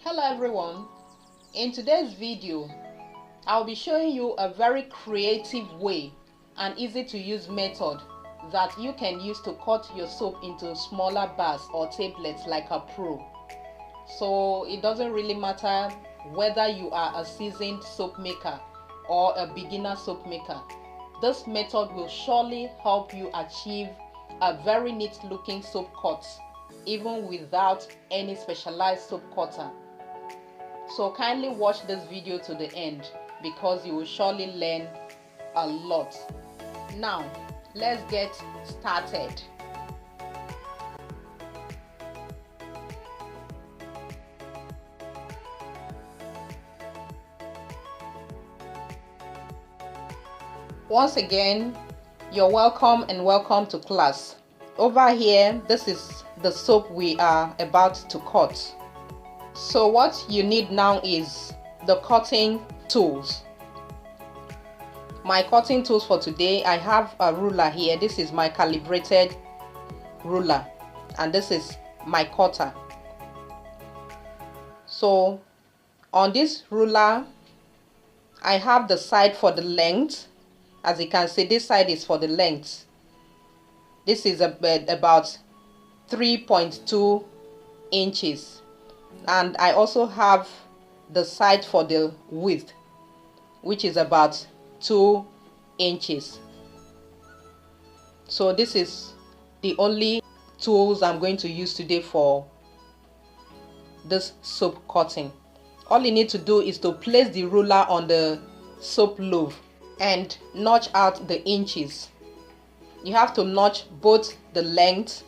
Hello everyone, in today's video I'll be showing you a very creative way and easy to use method that you can use to cut your soap into smaller bars or tablets like a pro. So it doesn't really matter whether you are a seasoned soap maker or a beginner soap maker. This method will surely help you achieve a very neat looking soap cut even without any specialized soap cutter. So kindly watch this video to the end because you will surely learn a lot. Now let's get started. Once again, you're welcome and welcome to class. Over here, this is the soap we are about to cut. So what you need now is the cutting tools. My cutting tools for today, I have a ruler here. This is my calibrated ruler and this is my cutter. So on this ruler, I have the side for the length. As you can see, this side is for the length. This is about 3.2 inches. And I also have the side for the width, which is about 2 inches. So this is the only tools I'm going to use today for this soap cutting. All you need to do is to place the ruler on the soap loaf and notch out the inches. You have to notch both the length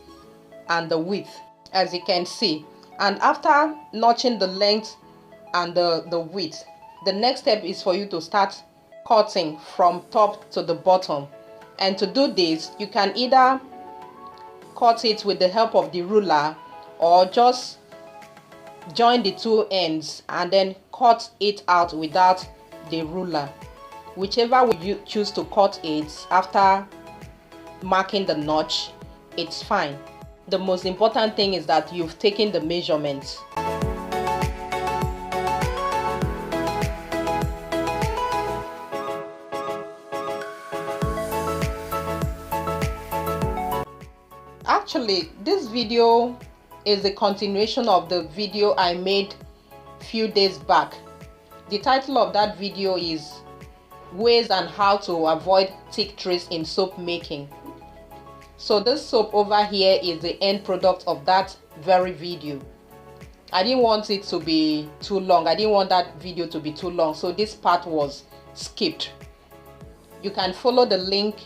and the width, as you can see. And after notching the length and the width, the next step is for you to start cutting from top to the bottom. And to do this, you can either cut it with the help of the ruler or just join the two ends and then cut it out without the ruler. Whichever way you choose to cut it after marking the notch, it's fine. The most important thing is that you've taken the measurements. Actually, this video is a continuation of the video I made a few days back. The title of that video is Ways and How to Avoid Thick Trace in Soap Making. So this soap over here is the end product of that very video. I didn't want it to be too long. I didn't want that video to be too long, so this part was skipped. You can follow the link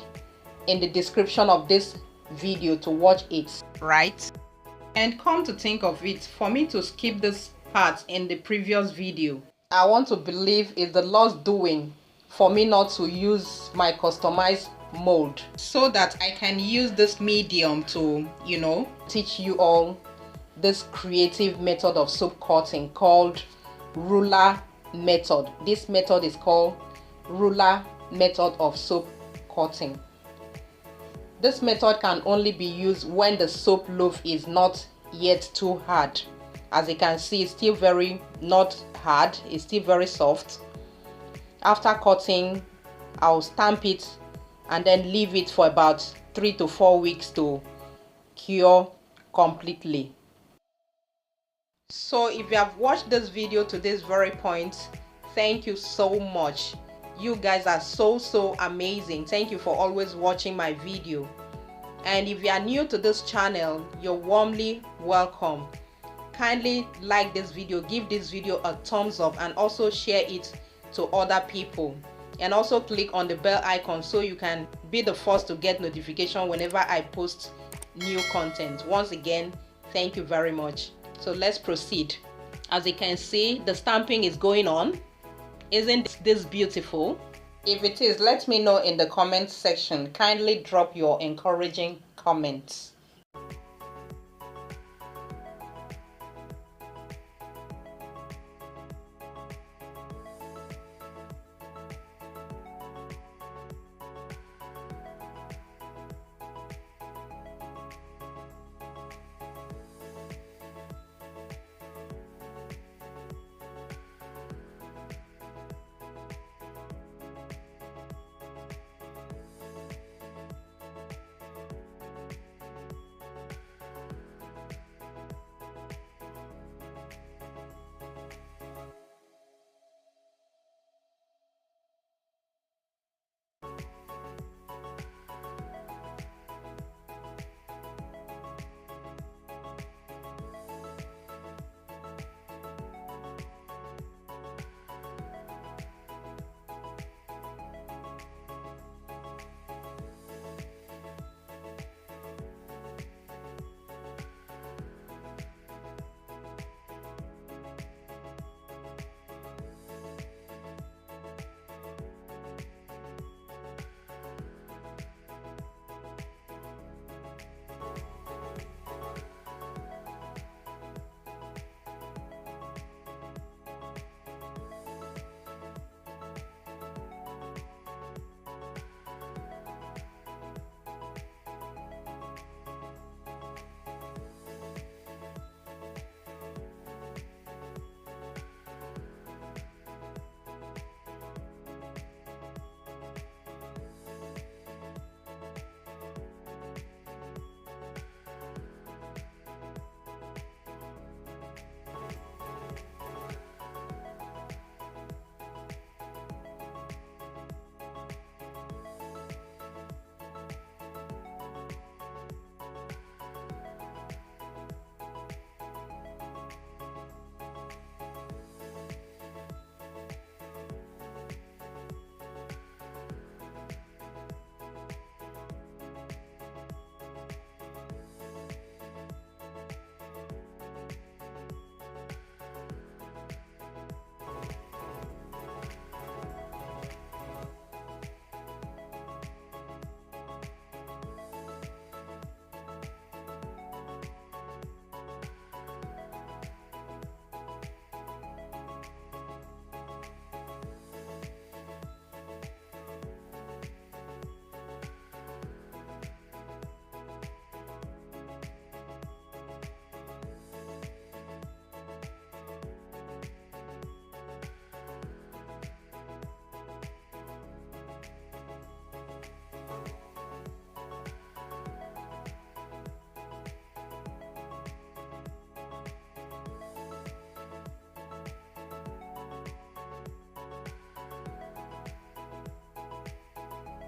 in the description of this video to watch it, right? And come to think of it, for me to skip this part in the previous video, I want to believe it's the Lord's doing for me not to use my customized mold, so that I can use this medium to, teach you all this creative method of soap cutting called ruler method. This method is called ruler method of soap cutting. This method can only be used when the soap loaf is not yet too hard. As you can see, it's still very not hard, it's still very soft. After cutting, I'll stamp it and then leave it for about 3 to 4 weeks to cure completely. So if you have watched this video to this very point, thank you so much. You guys are so amazing. Thank you for always watching my video. And if you are new to this channel, you're warmly welcome. Kindly like this video, give this video a thumbs up, and also share it to other people. And also click on the bell icon so you can be the first to get notification whenever I post new content. Once again, thank you very much. So let's proceed. As you can see, the stamping is going on. Isn't this beautiful? If it is, let me know in the comment section. Kindly drop your encouraging comments.